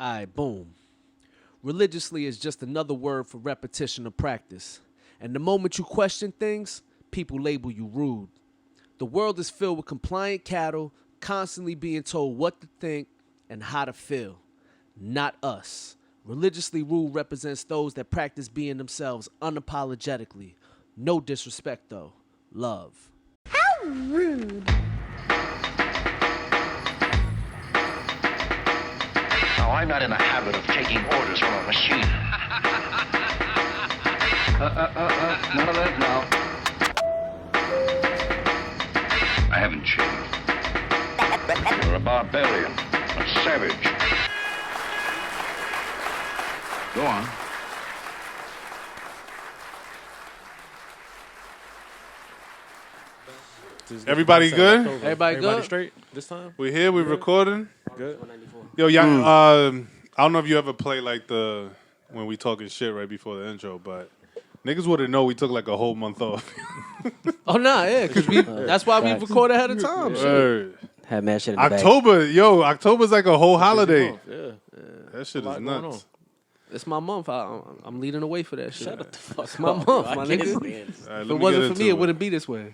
Alright, boom. Religiously is just another word for repetition of practice. And the moment you question things, people label you rude. The world is filled with compliant cattle, constantly being told what to think and how to feel. Not us. Religiously ruled represents those that practice being themselves unapologetically. No disrespect though. Love. How rude. Now, I'm not in the habit of taking orders from a machine. None of that now. I haven't changed. You're a barbarian, a savage. Go on. Everybody good? Everybody straight this time? We here, we recording. Good. Yo, y'all, I don't know if you ever play like when we talking shit right before the intro, but niggas wouldn't know we took like a whole month off. Oh nah, yeah, because that's why we record ahead of time. Shit. Word. Had mad shit in the October's like a whole holiday. Yeah. That shit is nuts. It's my month. I'm leading the way for that shit. Shut the fuck It's my up, month, bro. my I can't nigga. stand this. All right, If let it me wasn't get for me, into it wouldn't be this way.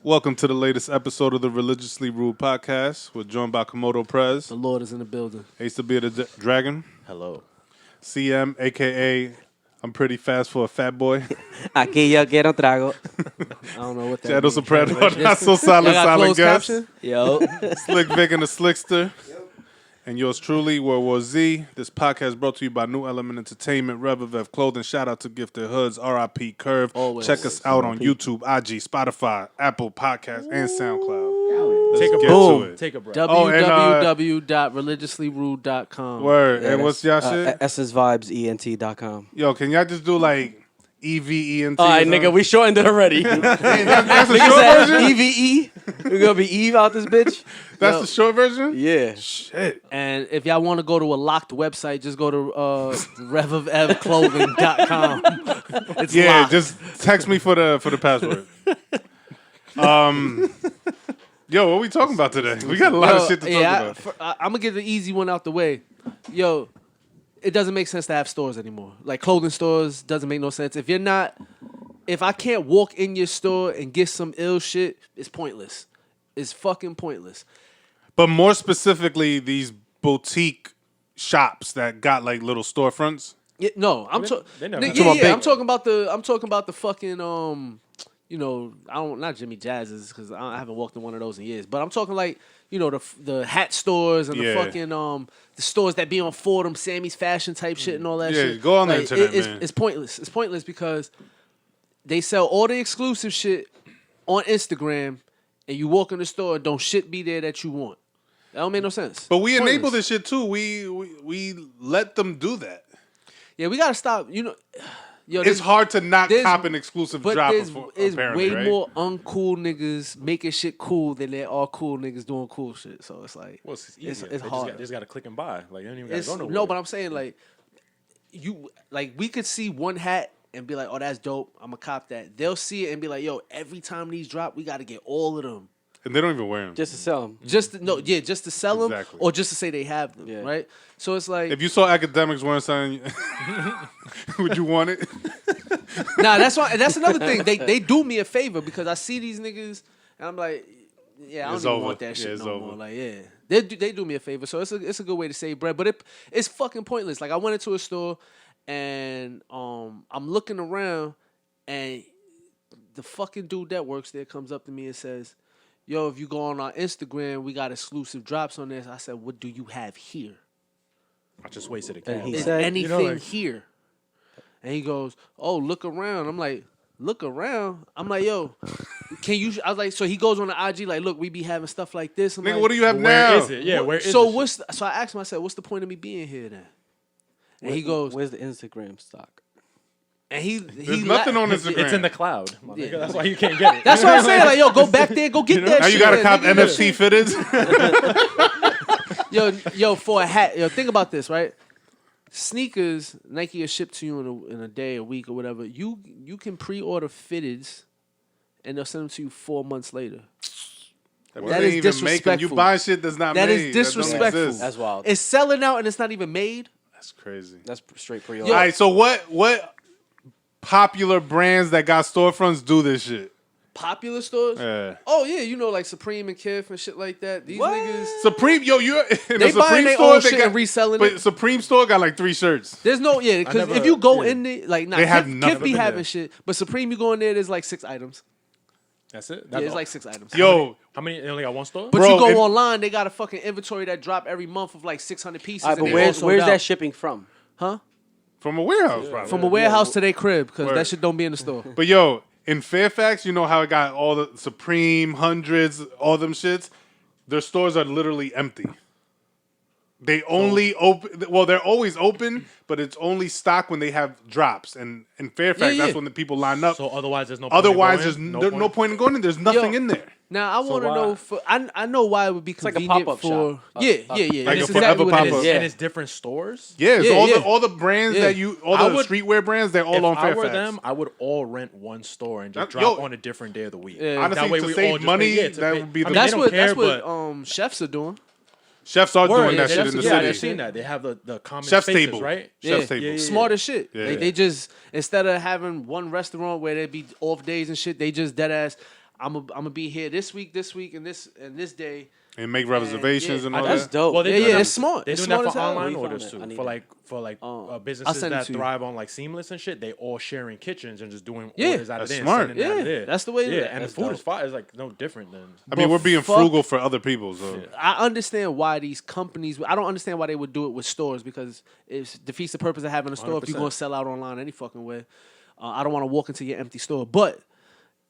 Welcome to the latest episode of the Religiously Ruled podcast. We're joined by Komodo Prez. The Lord is in the building. Ace to be the Dragon. Hello. CM, a.k.a. I'm pretty fast for a fat boy. Aquí yo quiero trago. I don't know what that Shadow means. Soprano, not so silent, Y'all got silent closed guest. caption? Yo. Slick Vic and the Slickster. And yours truly, World War Z. This podcast is brought to you by New Element Entertainment, Revivev Clothing. Shout out to Gifted Hoods, RIP Curve. Always. Check us out on YouTube, IG, Spotify, Apple Podcasts, and SoundCloud. Take a get breath. to it. Take a breath. www.religiouslyrude.com. Word. Yeah, and what's y'all shit? EssenceVibesENT.com. Yo, can y'all just do like EVENT? All right, nigga, we shortened it already. That's the Nigga short said version? EVE. We're gonna be Eve out this bitch. That's the short version? Yeah. Shit. And if y'all want to go to a locked website, just go to revivevclothing.com. It's Yeah, locked. just text me for the password. Yo, what we talking about today? We got a lot of shit to talk about. I'm gonna get the easy one out the way. Yo, it doesn't make sense to have stores anymore. Like clothing stores doesn't make no sense. If I can't walk in your store and get some ill shit, it's pointless. It's fucking pointless. But more specifically, these boutique shops that got like little storefronts. Yeah, no, I'm talking. they never- I'm talking about the fucking not Jimmy Jazz's because I haven't walked in one of those in years. But I'm talking like the hat stores and the fucking the stores that be on Fordham, Sammy's Fashion type shit and all that shit. Yeah, go on the Like, internet, man. It's pointless. It's pointless because they sell all the exclusive shit on Instagram, and you walk in the store and don't shit be there that you want. That don't make no sense. But we Pointless. enable this shit too. We let them do that. Yeah, we gotta stop. Yo, It's hard to not there's- cop an exclusive But drop. there's Apparently, way right? more uncool niggas making shit cool than there are cool niggas doing cool shit. So it's like Well, it's easier. it's They hard. just got to click and buy. Like, you don't even got to It's, go nowhere. no, but I'm saying like we could see one hat and be like, oh, that's dope. I'm gonna cop that. They'll see it and be like, yo, every time these drop, we got to get all of them. And they don't even wear them. Just to sell them. Just to sell them, Exactly. or just to say they have them, Yeah. right? So it's like, If you saw academics wearing something, would you want it? nah, that's why. That's another thing. They do me a favor because I see these niggas and I'm like, yeah, I don't It's even over. want that shit Yeah, it's no over. more. Like, yeah, they do me a favor, so it's a good way to save bread. But it's fucking pointless. Like I went into a store and I'm looking around and the fucking dude that works there comes up to me and says, yo, if you go on our Instagram, we got exclusive drops on this. I said, what do you have here? I just wasted a And cab. he Is said, anything here? And he goes, oh, look around. I'm like, look around? I'm like, yo, can you? I was like, so he goes on the IG like, look, we be having stuff like this. I'm Nigga, like, what do you have Where now? is it? Yeah, where is so it? so I asked him, I said, what's the point of me being here then? And he goes, where's the Instagram stock? and he There's nothing on Instagram. It's in the cloud. My Yeah. nigga. That's why you can't get it. That's what I'm saying. Like, yo, go back there, go get that Now shit. you gotta then, cop nigga. NFC fitteds. Yo, for a hat, yo, think about this, right? Sneakers, Nike will ship to you in a day, a week, or whatever. You can pre-order fitteds, and they'll send them to you 4 months later. That That is ain't even making. You disrespectful. buy shit that's not That made. is disrespectful. exist. That's wild. It's selling out and it's not even made. That's crazy. That's straight Yo. pre-order. All right, so what popular brands that got storefronts do this shit? Popular stores? Yeah. Oh yeah, you know like Supreme and Kith and shit like that. These niggas. Supreme, you're in They a buying Supreme their store. own They shit and reselling but it. Supreme store got like 3 shirts. There's no because never- if you go yeah. in there like nah, They have Kith nothing. be Never been having there. shit, but Supreme you go in there, there's like 6 items. That's it. Yeah, That's it's all? like 6 items. Yo, How many? They only got one store. But Bro, you go it- online, they got a fucking inventory that drop every month of like 600 pieces. All right, and but they all where's sold that out. shipping from? Huh? from a warehouse, probably. From a warehouse to their crib because Word. that shit don't be in the store. But yo, in Fairfax, you know how it got all the Supreme, Hundreds, all them shits? Their stores are literally empty. They only open. Well, they're always open, but it's only stock when they have drops. And in Fairfax, Yeah, that's yeah. when the people line up. So otherwise, there's no. Point Otherwise, in there's going? no point in going in. There's nothing Yo, in there. Now I want to why- know. I know why it would be like a convenient pop-up for. shop. Yeah. Like a That's forever what it pop-up. is. Yeah. And it's different stores. Yeah, it's Yeah, all yeah. all the brands Yeah. that you, all I the would- streetwear brands, they're all If on I Fairfax. were them, I would all rent one store and just That- drop yo, on a different day of the week. Yeah. Honestly, that way to we save all just money, pay, to that pay- would be the- I mean, That's they what don't care, that's but what chefs are doing. Chefs are Word, doing that yeah, shit in the yeah, city. I've seen that. They have the common Chef's spaces, table, right? Chef's Yeah. table. Smart as shit. Yeah. Like they just instead of having one restaurant where there be off days and shit, they just dead ass. I'm gonna be here this week, and this day. And make reservations yeah, and all That's that. dope. Well, they Yeah, do yeah, that- it's smart. They're It's doing that smart for as hell. online Where you orders found too. it? I need For I'll businesses send it that to you. thrive on like Seamless and shit. They all sharing kitchens and just doing Yeah. orders out of That's there. smart. And sending it out of Yeah, there. that's the way to do Yeah, it. and That's the food dope. is fire. It's like no different than. I mean, But we're being fuck- frugal for other people, so. I understand why these companies. I don't understand why they would do it with stores because it defeats the purpose of having a store if you're 100%. gonna sell out online any fucking way. I don't want to walk into your empty store, but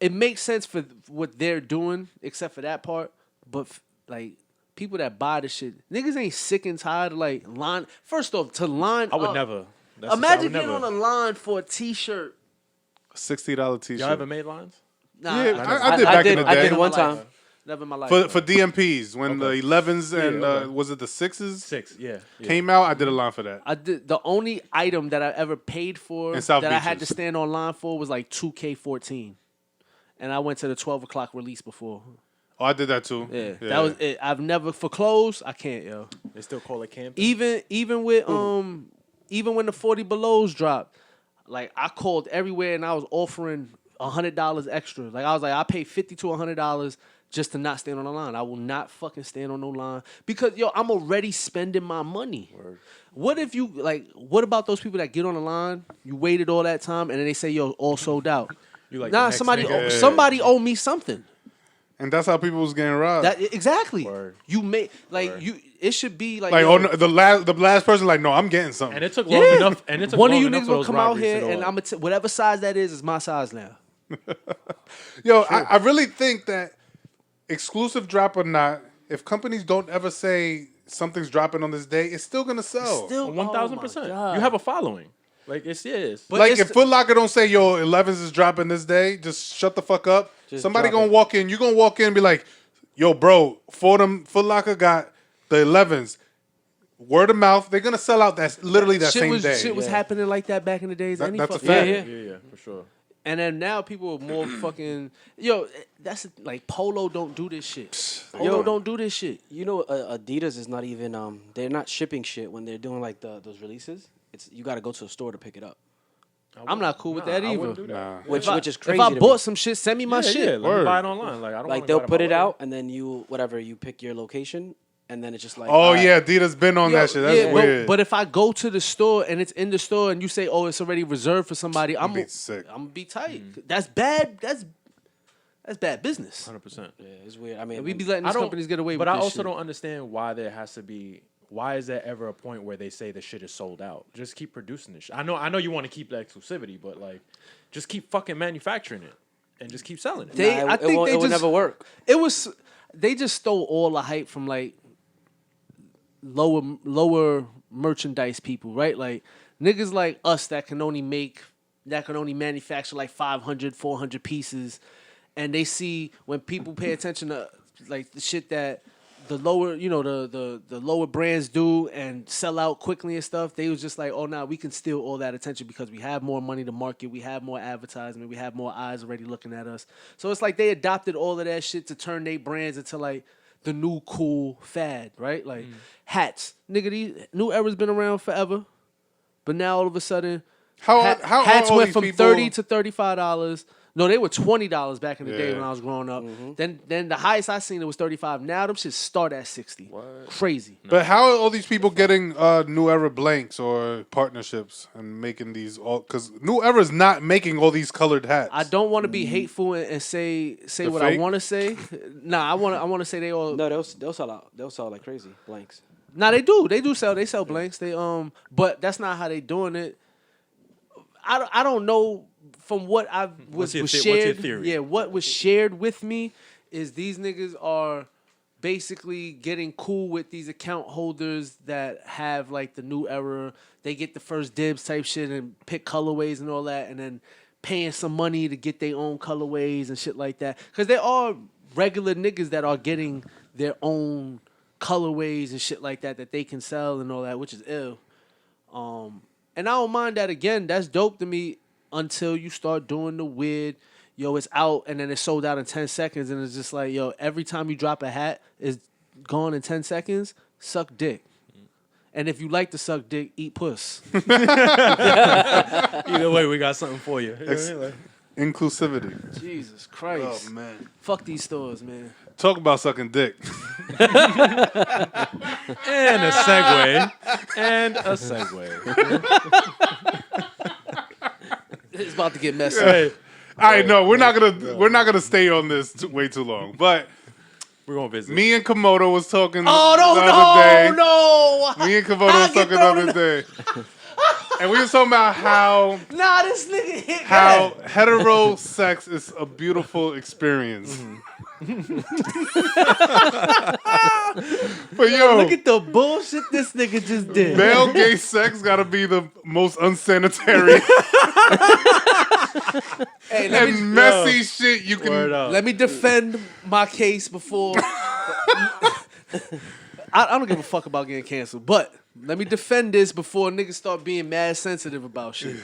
it makes sense for what they're doing, except for that part. But like people that buy the shit, niggas ain't sick and tired of like line. First off, to line. I would up- never. That's the Imagine shit, I getting would on a never. line for a T-shirt. $60 t-shirt. Y'all ever made lines? Nah, Yeah, I did back in the I day. did one Never in my time. life. Never in my life. For DMPs, when the 11s and okay. was it the 6s 6, yeah. came out, I did a line for that. I did the only item that I ever paid for In South that I had to Beaches. stand online for was like 2K14, and I went to the 12 o'clock release before. Oh, I did that too. Yeah, that was it. I've never for clothes. I can't, yo. They still call it camping. Even with even when the 40 belows dropped, like I called everywhere and I was offering $100 extra. Like I was like, I pay $50 to $100 just to not stand on the line. I will not fucking stand on no line because yo, I'm already spending my money. What if you like? What about those people that get on the line? You waited all that time and then they say yo, all sold out. You like the Nah, next somebody nigga. somebody owe me something. And that's how people was getting robbed. That exactly. Word. You make like you. It should be like like yo, oh, no, the last person like, no, I'm getting something. And it took long yeah. enough. And it took One of long you enough niggas for will those come out robberies here to go and up. I'm whatever size that is my size now. Yo, I really think that exclusive drop or not, if companies don't ever say something's dropping on this day, it's still gonna sell. Still 1,000%. oh my God. You have a following. Like it is. But Like it's if Foot Locker don't say yo 11s is dropping this day, just shut the fuck up. Just Somebody drop gonna it. walk in. You gonna walk in and be like, yo, bro, Foot Locker got the 11s. Word of mouth, they're gonna sell out. That's literally that shit same was day. shit was happening like that back in the days. That- Any that's a fucking- fact. Yeah. Yeah, for sure. And then now people are more fucking yo. That's like Polo don't do this shit. Polo don't do this shit. You know, Adidas is not even they're not shipping shit when they're doing like those releases. It's you got to go to a store to pick it up, I'm not cool with that I either. wouldn't do that. Nah. which If is crazy. If I to me. bought some shit, send me my Yeah, shit. yeah, let me Word. buy it online. Like I don't Like wanna they'll go out put of it my way. out and then you pick your location and then it's just like Oh all right. yeah, Adidas been on that shit. That's yeah, weird. But if I go to the store and it's in the store and you say, "Oh, it's already reserved for somebody," I'm be sick. I'm gonna be tight. That's bad. That's bad business. 100%. Yeah, it's weird. I mean, And we be letting I these don't- companies get away with But I this also shit. don't understand why there has to be. Why is there ever a point where they say the shit is sold out? Just keep producing this shit. I know you want to keep the exclusivity, but like, just keep fucking manufacturing it and just keep selling it. They- Nah, I it, think won't, they it would just- never work. It was they just stole all the hype from like lower merchandise people, right? Like niggas like us that can only manufacture like 500, 400 pieces, and they see when people pay attention to like the shit that the lower, the lower brands do and sell out quickly and stuff, they was just like, oh, nah, we can steal all that attention because we have more money to market, we have more advertisement, we have more eyes already looking at us. So it's like they adopted all of that shit to turn their brands into like the new cool fad, right? Like hats, nigga. These New Era's been around forever, but now all of a sudden, How hats are all went these from people- $30 to $35. No, they were $20 back in the day Yeah. when I was growing up. Then the highest I seen it was 35. Now them shit start at 60. What? Crazy. But how are all these people getting New Era blanks or partnerships and making these all? Because New Era's not making all these colored hats. I don't want to be hateful and say what fake? I want to say. Nah, I want to say they all. No, they'll sell out. They'll sell like crazy blanks. Nah, they do. They sell blanks. They but that's not how they doing it. I don't know from what I was your shared. theory? Yeah, what was shared with me is these niggas are basically getting cool with these account holders that have like the New Era. They get the first dibs type shit and pick colorways and all that, and then paying some money to get their own colorways and shit like that. Because there are regular niggas that are getting their own colorways and shit like that they can sell and all that, which is ill. And I don't mind that. Again, that's dope to me until you start doing the weird, yo, it's out and then it's sold out in 10 seconds and it's just like, yo, every time you drop a hat, it's gone in 10 seconds, suck dick. And if you like to suck dick, eat puss. Either way, we got something for you. Inclusivity. Jesus Christ. Oh man. Fuck these stores, man. Talk about sucking dick. And a segue. It's about to get messy. Hey, All right, no, we're not gonna stay on this way too long. But we're gonna visit. me and Komodo was talking Oh, the other day. no. Me and Komodo was talking the other day. And we were talking about how Nah, this nigga hit hetero sex is a beautiful experience. But yo, Look at the bullshit this nigga just did. male gay sex gotta be the most unsanitary Hey, and messy shit you can. Word up. let me defend my case before. I don't give a fuck about getting canceled, but let me defend this before niggas start being mad sensitive about shit.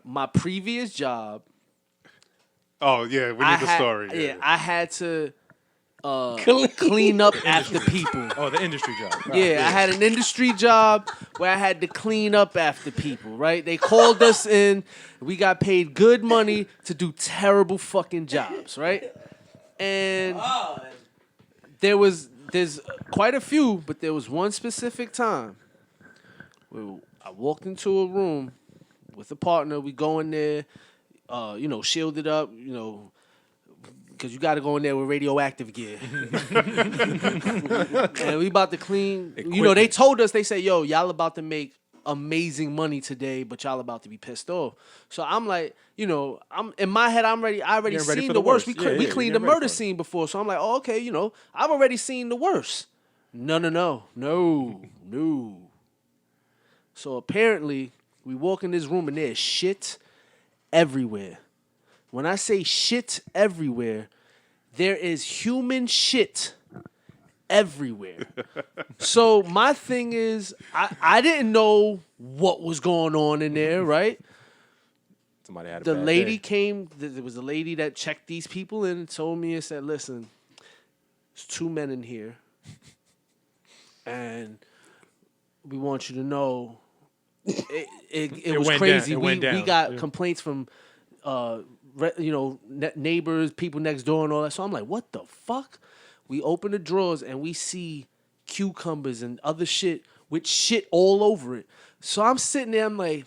My previous job, Oh yeah, we need the story. Yeah, I had to clean up after people. Oh, the industry job. Yeah, I had an industry job where I had to clean up after people, right? They called us in. We got paid good money to do terrible fucking jobs, right? And there's quite a few, but there was one specific time where I walked into a room with a partner. We go in there, shielded up, because you got to go in there with radioactive gear. And we about to clean. They told us, they said, yo, y'all about to make amazing money today, but y'all about to be pissed off. So I'm like, I'm in my head, I already Getting ready seen for the the worst. worst. We Yeah, we yeah, cleaned you're the ready murder for it. scene before. So I'm like, oh, okay, I've already seen the worst. No. So apparently, we walk in this room and there's shit everywhere. When I say shit everywhere, there is human shit everywhere. So my thing is, I didn't know what was going on in there, right? Somebody had a The bad lady day. came, there was a lady that checked these people in and told me and said, listen, there's 2 men in here. And we want you to know it was went crazy. down. It went We down. got Yeah. complaints from neighbors, people next door and all that. So I'm like, what the fuck? We open the drawers and we see cucumbers and other shit with shit all over it. So I'm sitting there, I'm like,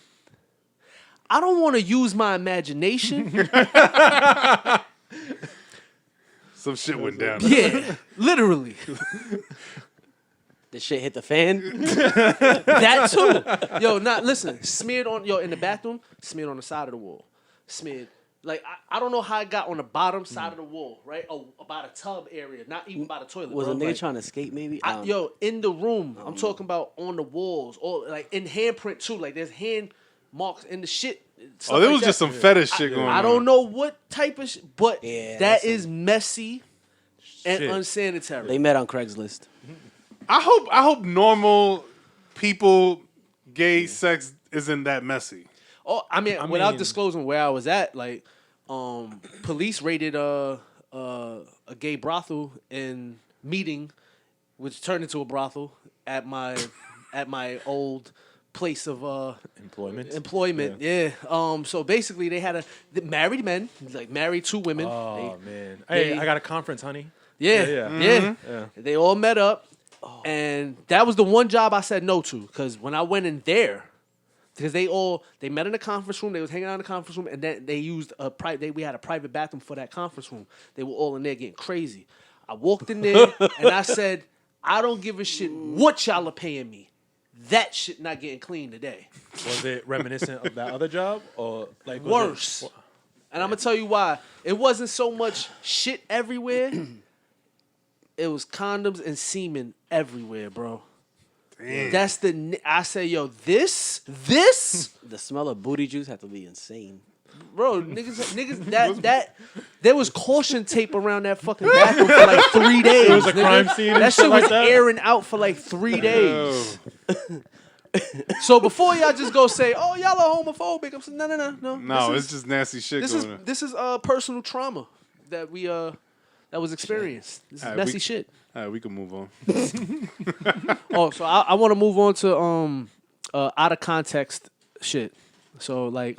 I don't want to use my imagination. Some shit went down. Yeah, literally. This shit hit the fan. That too. Yo, listen, smeared on, in the bathroom, smeared on the side of the wall. Smeared. Like, I don't know how it got on the bottom side of the wall, right? Oh, about a tub area, not even by the toilet. Was a bro. nigga Like, trying to escape maybe? in the room. I'm talking about on the walls, or like in handprint too. Like there's hand marks in the shit. Oh, there was just some fetish shit going on. I don't know what type of shit, but Yeah, that that's is messy and shit. unsanitary. They met on Craigslist. I hope normal people, gay sex isn't that messy. Oh, I mean, without mean- disclosing where I was at, like, police raided a gay brothel in Meeting, which turned into a brothel at my old place of employment. Yeah. So basically, they had the married men, like married 2 women. Oh man. Hey, they- I got a conference, honey. Yeah. They all met up, and that was the one job I said no to, because when I went in there, because they met in the conference room, they was hanging out in the conference room, and then they used we had a private bathroom for that conference room. They were all in there getting crazy. I walked in there and I said, I don't give a shit what y'all are paying me. That shit not getting clean today. Was it reminiscent of that other job or like was Worse. And I'm gonna tell you why. It wasn't so much shit everywhere. It was condoms and semen everywhere, bro. Damn. That's I say, yo, this, The smell of booty juice had to be insane. bro, niggas, that there was caution tape around that fucking bathroom for like 3 days. It was a nigga. crime scene and That shit shit like was that? airing out for like 3 days. So before y'all just go say, oh, y'all are homophobic, I'm saying, no. No, This it's just nasty shit is going on. this is personal trauma that we that was experienced. This is Alright, messy shit. All right, we can move on. Oh, so I want to move on to out of context shit. So like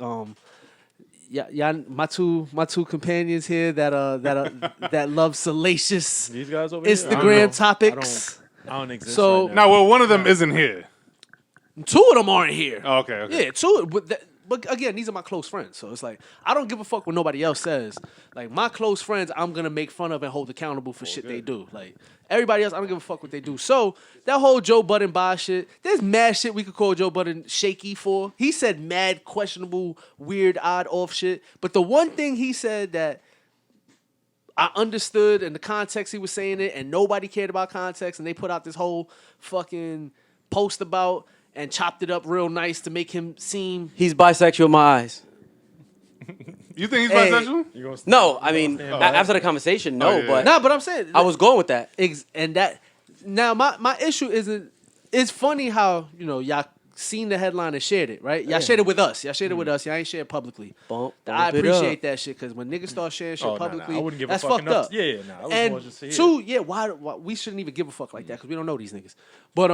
yeah, my two companions here that love salacious these guys over here? I don't know. Instagram topics. I don't exist. So- right now. Now, well, one of them isn't here. 2 of them aren't here. Oh, okay. Yeah, 2. But again, these are my close friends, so it's like I don't give a fuck what nobody else says. Like my close friends, I'm gonna make fun of and hold accountable for shit they do. Like everybody else, I don't give a fuck what they do. So that whole Joe Budden bias shit, there's mad shit we could call Joe Budden shaky for. He said mad, questionable, weird, odd, off shit. But the one thing he said that I understood in the context he was saying it, and nobody cared about context, and they put out this whole fucking post about and chopped it up real nice to make him seem. He's bisexual in my eyes. You think he's Hey. bisexual? You gonna No, I mean, stand by that? after the conversation, no, yeah. but Nah, but I'm saying I was going with that. and that now my issue isn't. It's funny how y'all seen the headline and shared it, right? Y'all shared it with us. Y'all shared it with us. Y'all ain't shared it publicly. Bump I it up. appreciate that shit because when niggas start sharing shit Oh, nah, publicly, I wouldn't give that's a fucking fucked up. Yeah, nah. I was And more just here. 2, yeah, why we shouldn't even give a fuck like that because we don't know these niggas. But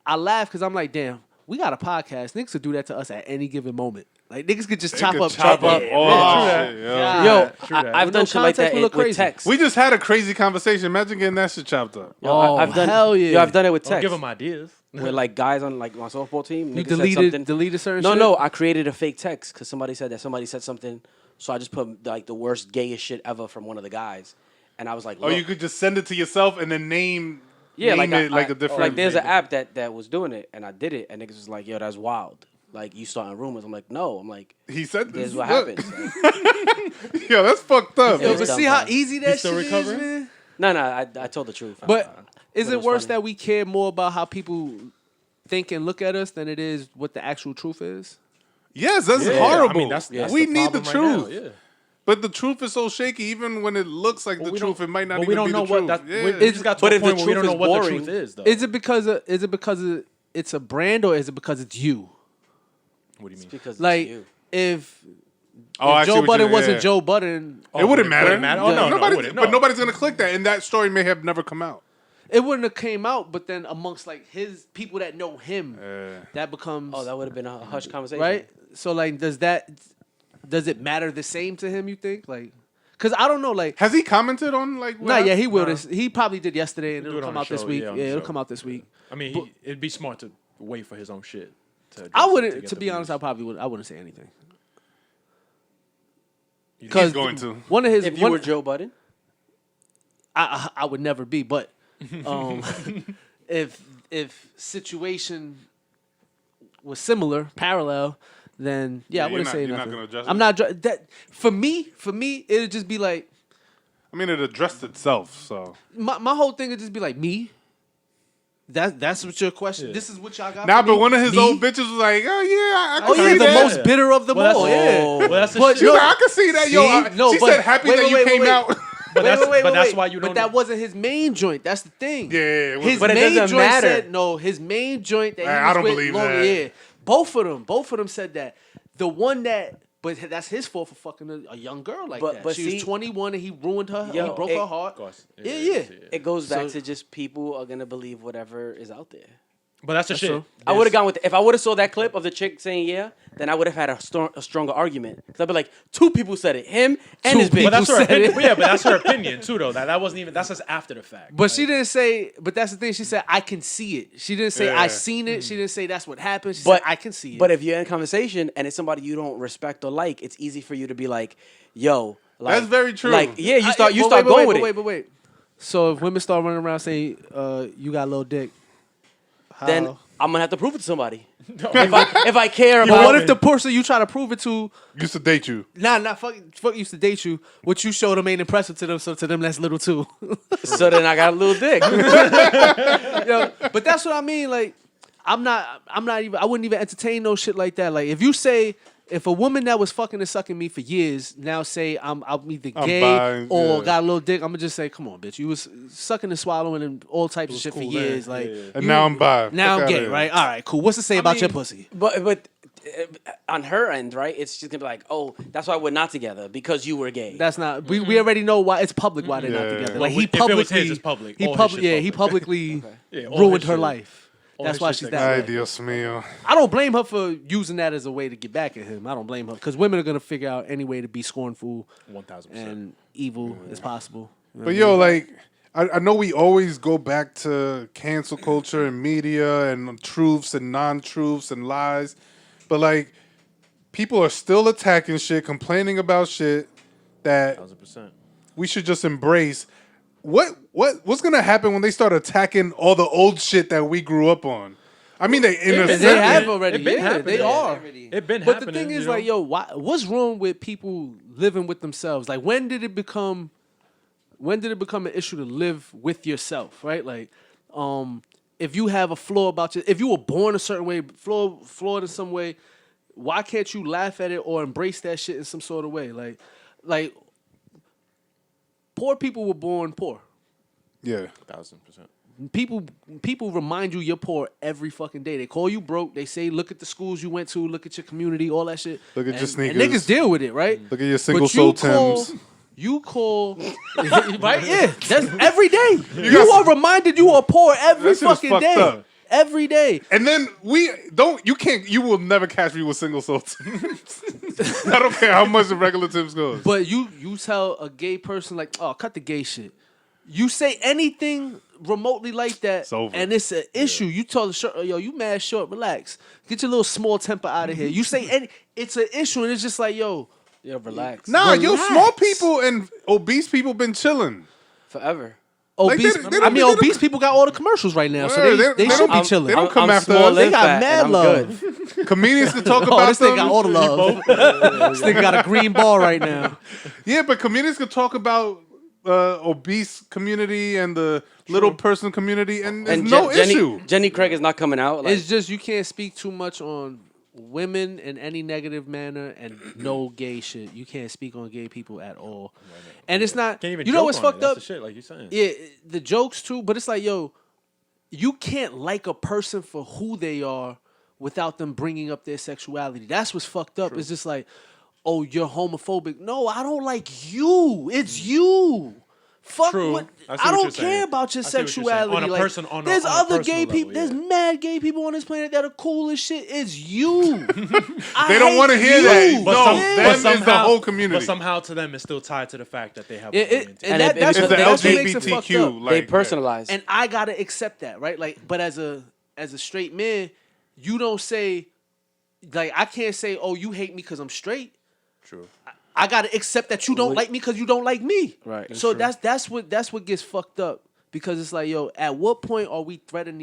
I laugh because I'm like, damn, we got a podcast. Niggas could do that to us at any given moment. Like niggas could just They chop could up chop up yeah, all yeah. shit, Yeah. Yo, true that. I've With done no shit like context, that we look with crazy. text. We just had a crazy conversation. Imagine getting that shit chopped up. Yo, Oh, I've done, hell yeah. Yo, I've done it with Don't text. give them ideas. With like guys on like my softball team. You niggas said deleted something. certain No, shit? no, I created a fake text because somebody said something. So I just put like the worst gayest shit ever from one of the guys, and I was like, Or look. you could just send it to yourself and then name Yeah, it I- like a different. Like there's an app that was doing it, and I did it, and niggas was like, "Yo, that's wild." Like you starting rumors. I'm like, no. I'm like, He said this this. is what Look. happens. Like, Yo, that's fucked up. Yo, It's but dumb, see how man. easy that still shit is, recovering? man. no, I told the truth. But is But it was worse funny. that we care more about how people think and look at us than it is what the actual truth is? Yes, that's Yeah, horrible. I mean, that's we the need the problem truth. right now, yeah. But the truth is so shaky, even when it looks like But the we truth, don't- it might not but even we don't be know the what truth. that. Yeah. We just got to But a if the point where we truth don't know is what the boring- truth is, though. Is it because it's a brand or is it because it's you? What do you mean? because Like it's you. if Oh, I see Joe what Budden you- wasn't yeah. Joe Budden, It wouldn't matter. Oh, no, Nobody- it wouldn't. But No. nobody's gonna click that, and that story may have never come out. it wouldn't have came out. But then amongst like his people that know him, Yeah. that becomes Oh, that would have been a hush conversation, right. So like, does it matter the same to him? You think like? Because I don't know, like, Has he commented on like? nah, yeah, he will. Nah. He probably did yesterday, and Do it'll it on come the out this show, week. yeah, Yeah, on the it'll show. come out this week. I mean, But- it'd be smart to wait for his own shit. I wouldn't. get To the be honest, views. I probably would. I wouldn't say anything. He's 'Cause going to. one of his. If you one- were Joe Budden, I would never be, but if situation was similar, parallel, then yeah, I Yeah, wouldn't say you're not nothing. gonna address I'm it? not that for me. It'd just be like I mean, it addressed itself. So my whole thing would just be like me. That's what your question. This is what y'all got. now, for but me? one of his Me? old bitches was like, "Oh yeah, I can Oh yeah, see the that." most bitter of them Well, all. that's- Yeah, Oh. Well, that's the but shit. She's like, I can see that. Yo, See? No, she but said happy wait, that wait, you wait, came wait. out. But that's why you don't. But that wasn't his main joint. That's the thing. Yeah, it his wasn't. But it main doesn't joint matter. said no. His main joint that he I was don't with believe long, that. yeah. Both of them said that. The one that, but that's his fault for fucking a young girl like that. But She see- was 21 and he ruined her. Yo, he broke it- her heart. Of course. Yeah. It goes back So- to just people are gonna believe whatever is out there. But that's the shit. true. I would have gone with if I would have saw that clip of the chick saying yeah, then I would have had a stronger argument. Because I'd be like, two people said it, him and Two his bitch. But that's her said opinion. it. Yeah, but that's her opinion too, though. That wasn't even. That's just after the fact. But she didn't say. But that's the thing. She said I can see it. She didn't say I Yeah. seen it. She didn't say that's what happened. She But said I can see it. But if you're in a conversation and it's somebody you don't respect or like, it's easy for you to be like, yo, like, That's very true. Like, yeah, you I- start but going wait, with but it. wait. So if women start running around saying you got a little dick, how? Then I'm gonna have to prove it to somebody. if I care But about what if the person you try to prove it to, Used to date you. fuck used to date you, what you showed them ain't impressive to them, so to them that's little too. so then I got a little dick. Yo, but that's what I mean. Like, I'm not even. I wouldn't even entertain no shit like that. Like, if a woman that was fucking and sucking me for years now say I'm either gay bi, or yeah. got a little dick, I'm gonna just say, come on, bitch, you was sucking and swallowing and all types of shit cool for then. years. Like, And now I'm bi. now Fuck I'm outta gay, here. right? All right, cool. What's to say about your pussy? But on her end, right? It's just gonna be like, oh, that's why we're not together because you were gay. That's not. We already know why it's public why they're not Yeah. together. Well, Like he if it was publicly, his, it's public. He All his public, shit's yeah, he public. publicly Yeah, all ruined his her shit. life. All That's his why shit's she's that that Ay, way. Dios mío. I don't blame her for using that as a way to get back at him. I don't blame her because women are gonna figure out any way to be scornful 1000%. and evil as possible. You know But what I yo, mean? like, I know we always go back to cancel culture and media and truths and non-truths and lies, but like, people are still attacking shit, complaining about shit that 1000%. we should just embrace. What's gonna happen when they start attacking all the old shit that we grew up on? I mean, they they intercept have it. already. It been Yeah, happening. they are. It been But happening. the thing is, you know? like, yo, what's wrong with people living with themselves? Like, when did it become an issue to live with yourself? Right? Like, if you have a flaw about if you were born a certain way, flawed in some way, why can't you laugh at it or embrace that shit in some sort of way? Like, poor people were born poor. Yeah, 1000%. People remind you you're poor every fucking day. They call you broke. They say, look at the schools you went to, look at your community, all that shit. Look at your And sneakers. niggas deal with it, right? Look at your single But you soul call- Timbs. You call, right? Yeah, that's every day. You are reminded you are poor every That shit is fucking fucked day. up. Every day. And then you will never catch me with single soul Timbs. I don't care how much the regular Timbs goes. But you tell a gay person like, oh, cut the gay shit. You say anything remotely like that, It's over. and it's an issue. You tell the shirt, yo, you mad short, relax. Get your little small temper out of here. You say it's an issue, and it's just like, yo, Yeah, relax. Nah, yo, Relax. small people and obese people been chilling. Forever. obese. they don't- I mean, they don't- obese people got all the commercials right now, so Word, they should be don't- chilling. They don't come I'm after small us. They and got fat, mad and I'm love. good. Comedians can talk Oh, about this nigga them. got all the love. This nigga got a green ball right now. Yeah, but comedians can talk about obese community and the little person community, and there's And no issue. Jenny Craig is not coming out. Like, It's just you can't speak too much on women in any negative manner and no gay shit. You can't speak on gay people at all. And it's not. Can't even You know joke what's on fucked it. That's up? the shit, like you're saying. Yeah, the jokes too. But it's like, yo, you can't like a person for who they are without them bringing up their sexuality. That's what's fucked up. It's just like, oh, you're homophobic. No, I don't like you. It's you. Fuck True. what I see I what don't you're care saying. about your I see what you're saying. sexuality. On a Like, person- on a- there's on a other personal gay people. level, There's yeah. mad gay people on this planet that are cool as shit. It's you. They don't want to hear that. But No, some- them but is the somehow- whole community. But somehow to them, it's still tied to the fact that they have. It- a it- woman and And that's it's what the that's what makes it fucked up. LGBTQ. they Like, personalize. And I gotta accept that, right? Like, but as a straight man, you don't say, like, I can't say, oh, you hate me because I'm straight. True. I gotta accept that you don't like me because you don't like me. Right. So that's what gets fucked up, because it's like, yo, at what point are we threading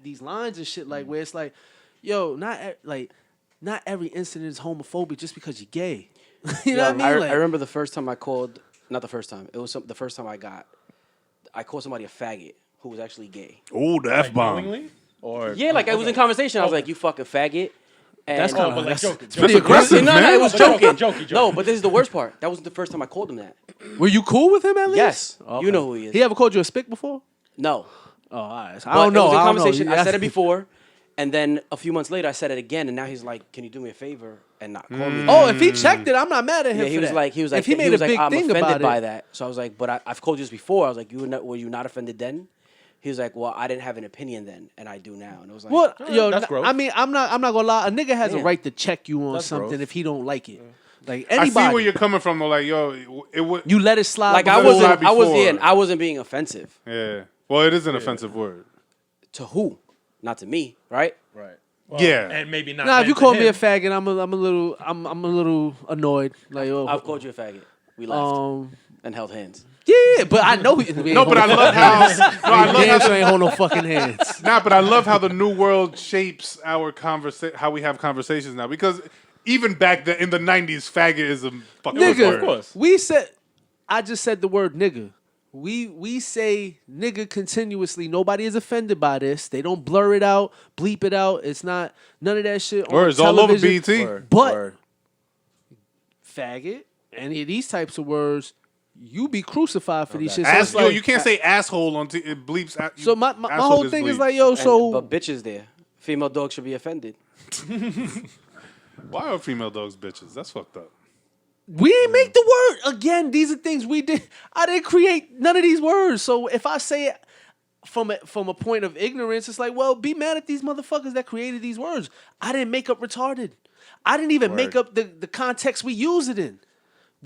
these lines and shit, like, where it's like, yo, not every incident is homophobic just because you're gay. You know what I mean? Like, I remember the first time I called. Not the first time. It was the first time I called somebody a faggot who was actually gay. oh, the F bomb. Knowingly? Or Yeah, like I was in conversation. I was like, "You fucking faggot." And That's kinda- but like that's joking. pretty joking. aggressive, no, man. it was But joking, joking. joking. No, but this is the worst part. That wasn't the first time I called him that. Were you cool with him at least? Yes. Okay. You know who he is. He ever called you a spick before? No. Oh, all right. So But I don't know. It was a I don't know. conversation. I Yeah. said it before, and then a few months later, I said it again, and now he's like, "Can you do me a favor and not call me?" Oh, if he checked it, I'm not mad at him. Yeah, for he was that. like, if he made a big I'm thing offended about by it. that. So I was like, but I've called you this before. I was like, were you not offended then? He was like, well, I didn't have an opinion then, and I do now. And it was like, Well, yo, that's gross. I mean, I'm not gonna lie. A nigga has a Damn. right to check you on That's something gross. if he don't like it. Like I anybody, see where you're coming from. Though, like, yo, it would. you let it slide. like before- I wasn't, before. I wasn't being offensive Yeah. Well, it is an offensive word. to who? Not to me, right? Right. Yeah. And maybe not. Nah, if then you to call me a him. faggot, I'm a little annoyed. Like, oh, I've called you a faggot. We laughed and held hands. yeah, but I know. No, but I love how. No, I love Damn how. sure ain't hold no fucking hands. Nah, but I love how the new world shapes our how we have conversations now. Because even back in the '90s, faggot is a fucking Nigga, word. of course. we said. I just said the word nigga. We say nigga continuously. Nobody is offended by this. They don't blur it out, bleep it out. It's not none of that shit. On Words all over television. BT. Word, But word. faggot, any of these types of words, you be crucified for these shit. So, Ass, it's like, you can't say asshole on it bleeps. so my asshole whole gets thing is bleeped. like, yo, so But bitches there, female dogs should be offended. Why are female dogs bitches? That's fucked up. we ain't make the word again. These are things we did. I didn't create none of these words. So if I say it from a point of ignorance, it's like, well, be mad at these motherfuckers that created these words. I didn't make up retarded. I didn't even make up the context we use it in.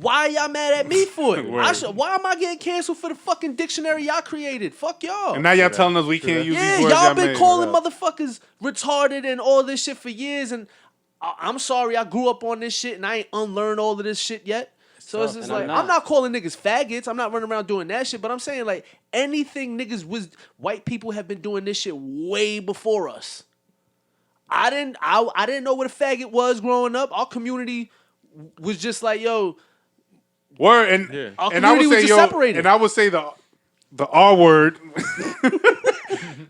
Why y'all mad at me for it? Why am I getting canceled for the fucking dictionary y'all created? Fuck y'all. And now y'all telling us we can't use Yeah, these words. y'all been made. calling motherfuckers retarded and all this shit for years, and I'm sorry I grew up on this shit and I ain't unlearned all of this shit yet. So it's just And I'm like, not. I'm not calling niggas faggots. I'm not running around doing that shit, but I'm saying like anything niggas was, white people have been doing this shit way before us. I didn't know what a faggot was growing up. Our community was just like, yo, Word and Yeah. Our and I would community was say just yo, separated. and I would say the R word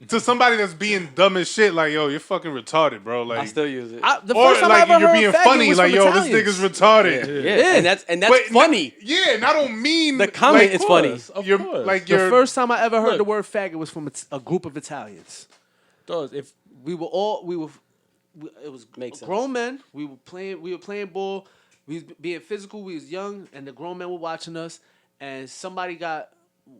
to somebody that's being dumb as shit. Like, yo, you're fucking retarded, bro. Like, I still use it. the or first time like I ever you're heard being faggot funny. was Like, from yo, Italians. this nigga's retarded. yeah, and that's But funny. Yeah, and I don't mean The comment like, is funny. Of You're course. like The you're first time I ever heard Look. the word faggot was from a group of Italians. Does if It was Makes sense. grown men. We were playing ball. We was being physical. We was young, and the grown men were watching us. And somebody got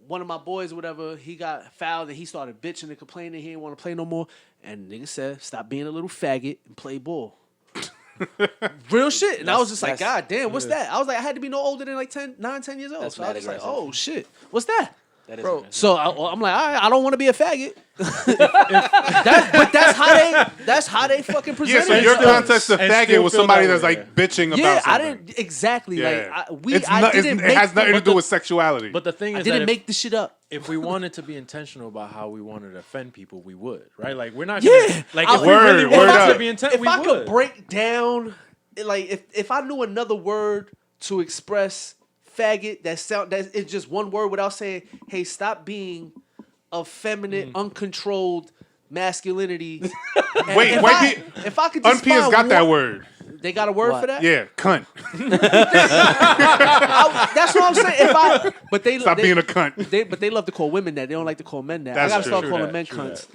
one of my boys, or whatever. He got fouled, and he started bitching and complaining. He didn't want to play no more. And nigga said, "Stop being a little faggot and play ball." Real shit. And I was just like, That's- God damn, what's that? I was like, I had to be no older than like 9, 10 years old. That's So I mad was just like, aggressive. oh shit, what's that? That is Bro, aggressive. So I'm like, all right, I don't want to be a faggot. But that's how they fucking present yeah. So it. your still- context of and faggot still was feel somebody that that's way, like bitching Yeah, about something. I didn't exactly Yeah. like I didn't it make has nothing to the- do with sexuality. but the thing I is that didn't if, make the shit up. if we wanted to be intentional about how we wanted to offend people, we would, right? Like we're not Yeah, gonna, like I- if we really Word wanted up. to be intentional, If we I would. could break down, like if I knew another word to express faggot that it's just one word without saying, hey, stop being effeminate, uncontrolled masculinity. And Wait, if white I- people. if I could just Unpeers find got that one- word. They got a word What? for that? Yeah, cunt. That's what I'm saying. But they Stop being a cunt. But they love to call women that. They don't like to call men that. That's I gotta true. start True calling that, men true cunts.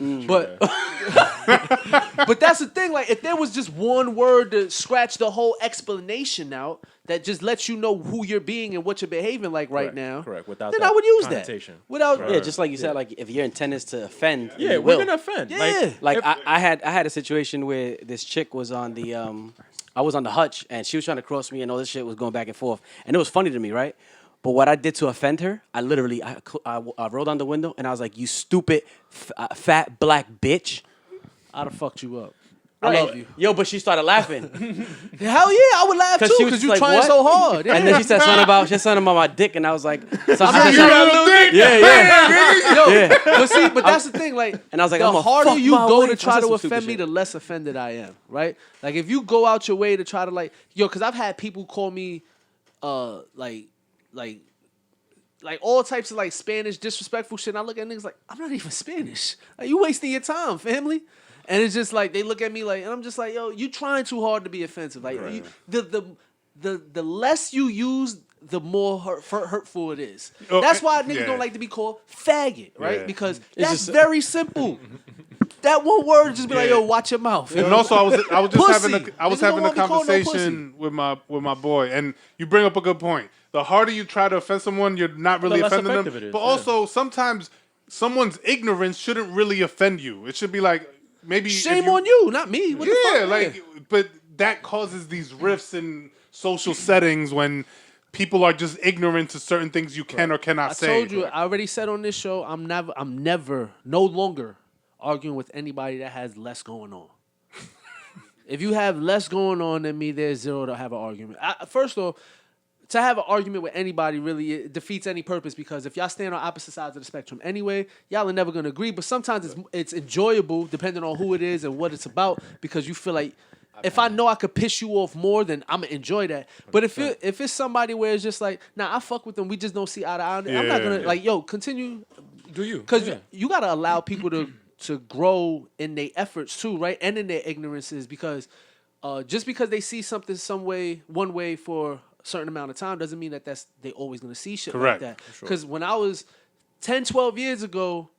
that. But that's the thing. Like, if there was just one word to scratch the whole explanation out, that just lets you know who you're being and what you're behaving like right Correct, now. correct, without then that I would use connotation. that. Without Yeah, just like you said, like if your intent is to offend, Yeah, you we're will. gonna offend. Yeah. Like if- I had a situation where this chick was on the I was on the hutch and she was trying to cross me and all this shit was going back and forth and it was funny to me, right? But what I did to offend her, I literally I rolled down the window and I was like, "You stupid fat black bitch." I'd have fucked you up. Right. I love you. Yo, but she started laughing. Hell yeah, I would laugh 'Cause too she was because just you like, trying "What?" so hard. And then she said something about my dick and I was like, so I'm like, You little dick. yeah, yeah. Yo, Yeah. but see, but that's the thing. Like, And I was like, the I'ma harder fuck you my go wife. to I try said to some stupid offend me, shit. the less offended I am. Right? Like, if you go out your way to try to because I've had people call me, like all types of like Spanish disrespectful shit. And I look at niggas like, I'm not even Spanish. Like, you wasting your time, family. And it's just like they look at me like, and I'm just like, yo, you trying too hard to be offensive. Like, the less you use the more hurtful it is. Oh, That's why niggas yeah. don't like to be called faggot, right? Yeah. Because It's that's just- very simple. That one word just be like, Yeah. yo, watch your mouth. And yo. also, I was just Pussy. having Niggas don't a wanna be called no conversation with my boy, and you bring up a good point. The harder you try to offend someone, you're not really less offending them. effective it is, But yeah. also, sometimes someone's ignorance shouldn't really offend you. It should be like maybe if Shame on you, not me. What the Yeah, fuck? like, but that causes these rifts in social settings when people are just ignorant to certain things you can or cannot I say. told you, I already said on this show, I'm never, no longer arguing with anybody that has less going on. If you have less going on than me, there's zero to have an argument. First of all, to have an argument with anybody really it defeats any purpose, because if y'all stand on opposite sides of the spectrum anyway, y'all are never gonna agree. But sometimes it's enjoyable depending on who it is and what it's about, because you feel like if I know I could piss you off more, then I'm gonna enjoy that. But if it's somebody where it's just like, nah, I fuck with them, we just don't see eye to eye, I'm not gonna like, yo, continue. Do you? Because Yeah. you gotta allow people to grow in their efforts too, right? And in their ignorances, because just because they see something one way for a certain amount of time doesn't mean that they always gonna see shit Correct. like that. Because when I was 10, 12 years ago,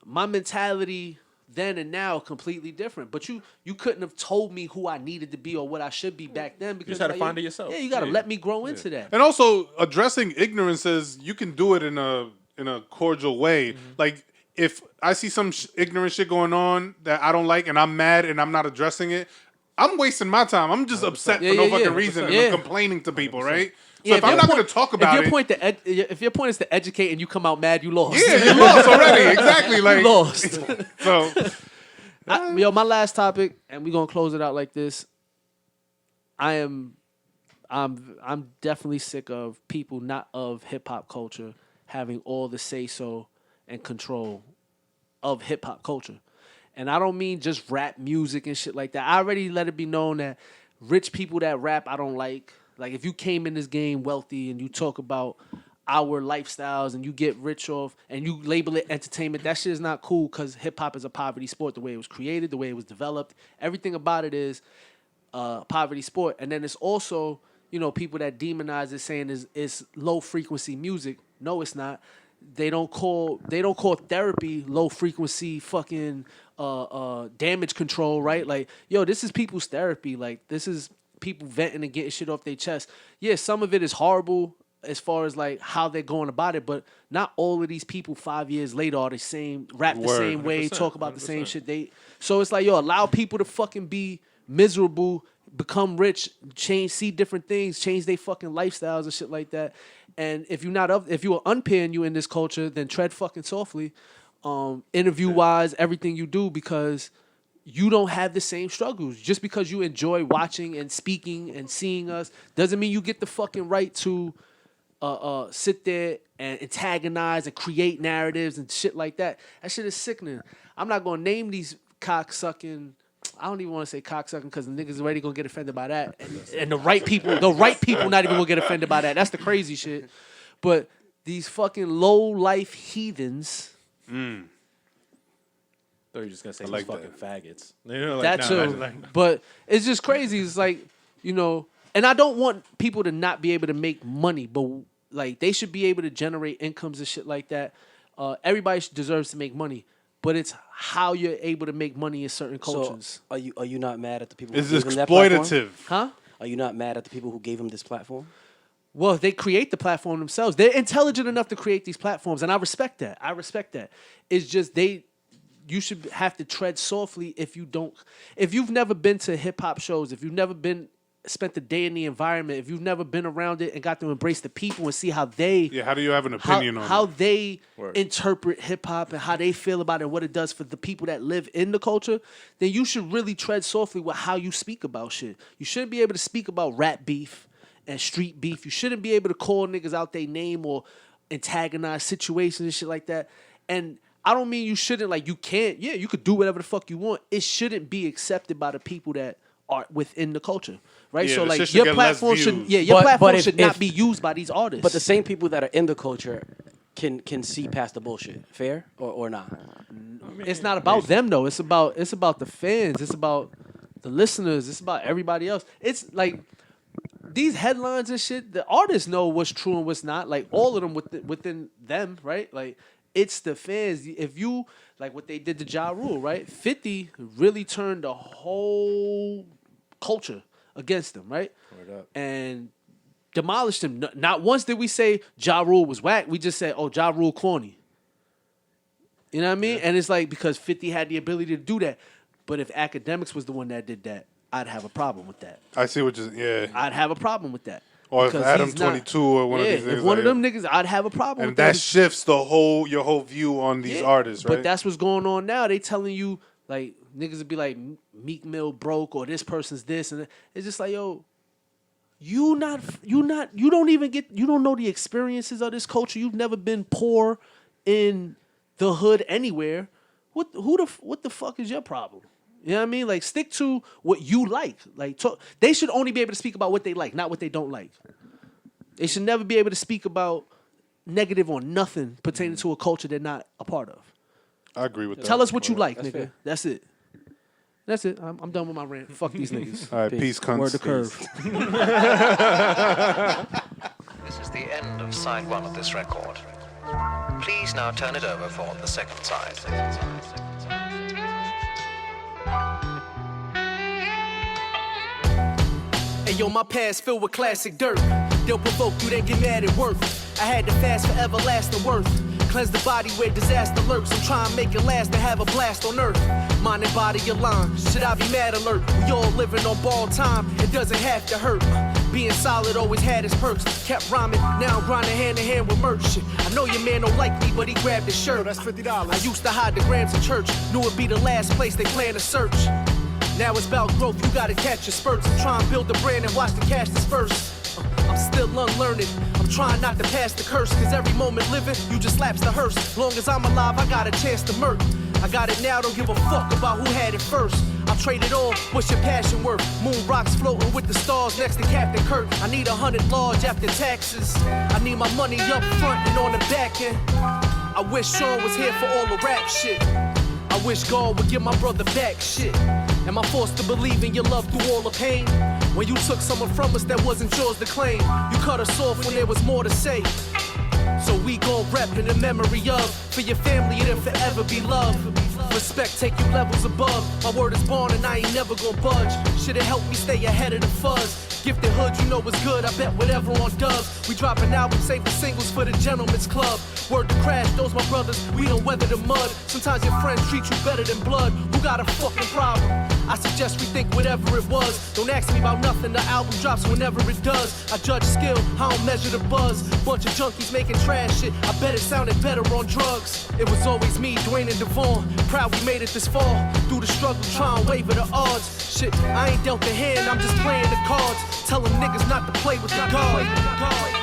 my mentality then and now completely different. But you couldn't have told me who I needed to be or what I should be back then, because had to like, find it yourself. Yeah, you gotta Yeah. let me grow into that. And also, addressing ignorances, you can do it in a cordial way. Mm-hmm. Like, if I see some ignorant shit going on that I don't like and I'm mad and I'm not addressing it, I'm wasting my time. I'm just upset Yeah, for no yeah, fucking yeah. reason and 100%. I'm complaining to people, right? So Yeah, if I'm your not point- going to talk about if your it, point if your point is to educate and you come out mad, you lost. yeah, you lost already. Exactly. Like, You lost. so Yo, my last topic, and we're gonna close it out like this. I'm definitely sick of people not of hip hop culture having all the say so and control of hip hop culture. And I don't mean just rap music and shit like that. I already let it be known that rich people that rap I don't like. Like, if you came in this game wealthy and you talk about our lifestyles and you get rich off and you label it entertainment, that shit is not cool, because hip-hop is a poverty sport, the way it was created, the way it was developed. Everything about it is poverty sport. And then it's also, people that demonize it, saying it's low-frequency music. No, it's not. They don't call therapy low-frequency fucking damage control, right? Like, yo, this is people's therapy. Like, this is people venting and getting shit off their chest. Yeah, some of it is horrible as far as like how they're going about it, but not all of these people 5 years later are the same, rap the Word. same way, 100%, talk about the same 100%. shit. So it's like, yo, allow people to fucking be miserable, become rich, see different things, change their fucking lifestyles and shit like that. And if you are unpaying you in this culture, then tread fucking softly. Interview wise, everything you do, because you don't have the same struggles. Just because you enjoy watching and speaking and seeing us doesn't mean you get the fucking right to sit there and antagonize and create narratives and shit like that. That shit is sickening. I'm not gonna name these cocksucking. I don't even want to say cocksucking, because the niggas already gonna get offended by that, and the right people not even gonna get offended by that. That's the crazy shit. But these fucking low life heathens. Thought you were just gonna say like these fucking that. faggots. Like, That too. But it's just crazy. It's like, and I don't want people to not be able to make money, but like they should be able to generate incomes and shit like that. Everybody deserves to make money, but it's how you're able to make money in certain cultures. So are you not mad at the people? it's who gave him that platform? exploitative. Huh? Are you not mad at the people who gave him this platform? Well, they create the platform themselves. They're intelligent enough to create these platforms, and I respect that. It's just you should have to tread softly if you've never been to hip hop shows, if you've never spent the day in the environment, if you've never been around it and got to embrace the people and see how they Yeah, how do you have an opinion on how it? they Word. interpret hip hop and how they feel about it and what it does for the people that live in the culture, then you should really tread softly with how you speak about shit. You shouldn't be able to speak about rap beef and street beef. You shouldn't be able to call niggas out their name or antagonize situations and shit like that. And I don't mean you shouldn't, like, you can't. Yeah, you could do whatever the fuck you want. It shouldn't be accepted by the people that are within the culture, right? Yeah, So the like shit should your get less platform should, views. your But platform if- should not if- be used by these artists. But the same people that are in the culture can see past the bullshit. Fair or not? It's not about them though. It's about the fans. It's about the listeners. It's about everybody else. It's like these headlines and shit, the artists know what's true and what's not. Like all of them within them, right? Like it's the fans. If you like what they did to Ja Rule, right? 50 really turned the whole culture against them, right? And demolished him. Not once did we say Ja Rule was whack. We just said, oh, Ja Rule corny. You know what I mean? And it's like because 50 had the ability to do that. But if Academics was the one that did that, I'd have a problem with that. I see what you're. Yeah. I'd have a problem with that. Or if Because Adam he's not- 22 or one of these niggas. if one of like, them niggas, I'd have a problem and with that that. shifts your whole view on these artists, right? But that's what's going on now. They telling you like niggas would be like Meek Mill broke or this person's this and that. It's just like yo, you don't know the experiences of this culture. You've never been poor in the hood anywhere. What the fuck is your problem? You know what I mean? Like stick to what you like. Like they should only be able to speak about what they like, not what they don't like. They should never be able to speak about negative or nothing pertaining to a culture they're not a part of. I agree with that. Tell us what you like, That's nigga. fair. That's it. That's it. I'm done with my rant. Fuck these niggas. All right, peace, cunts. Word to curve. This is the end of side one of this record. Please now turn it over for the second side. Hey yo, my past filled with classic dirt. They'll provoke you, then get mad at work. I had to fast for everlasting worth. Cleanse the body where disaster lurks. I'm trying to make it last and have a blast on earth. Mind and body aligned. Should I be mad alert? We all living on borrowed time. It doesn't have to hurt. Being solid always had its perks. Kept rhyming, now I'm grinding hand in hand with merch. Shit. I know your man don't like me, but he grabbed his shirt. That's $50. I used to hide the grams in church. Knew it'd be the last place they plan to search. Now it's about growth, you gotta catch your spurts. I'm trying to build the brand and watch the cash disperse. I'm still unlearned. I'm trying not to pass the curse, cause every moment living, you just lapse the hearse. Long as I'm alive, I got a chance to murk. I got it now, don't give a fuck about who had it first. I'll trade it all, what's your passion worth? Moon rocks floating with the stars next to Captain Kirk. I need 100 large after taxes. I need my money up front and on the back end. I wish Sean was here for all the rap shit. I wish God would give my brother back shit. Am I forced to believe in your love through all the pain? When you took someone from us that wasn't yours to claim, you cut us off when there was more to say. So we gon' rep in the memory of, for your family it'll forever be love. Respect take you levels above. My word is born and I ain't never gon' budge. Should've helped me stay ahead of the fuzz. Gifted hood, you know what's good, I bet whatever on does. We dropping albums, save the singles for the gentleman's club. Word to Crash, those my brothers, we don't weather the mud. Sometimes your friends treat you better than blood. Who got a fucking problem? I suggest we think whatever it was. Don't ask me about nothing, the album drops whenever it does. I judge skill, I don't measure the buzz. Bunch of junkies making trash shit, I bet it sounded better on drugs. It was always me, Dwayne and Devon. Proud we made it this far. Through the struggle, trying to waver the odds. Shit, I ain't dealt the hand, I'm just playing the cards. Tell them niggas not to play with the guard.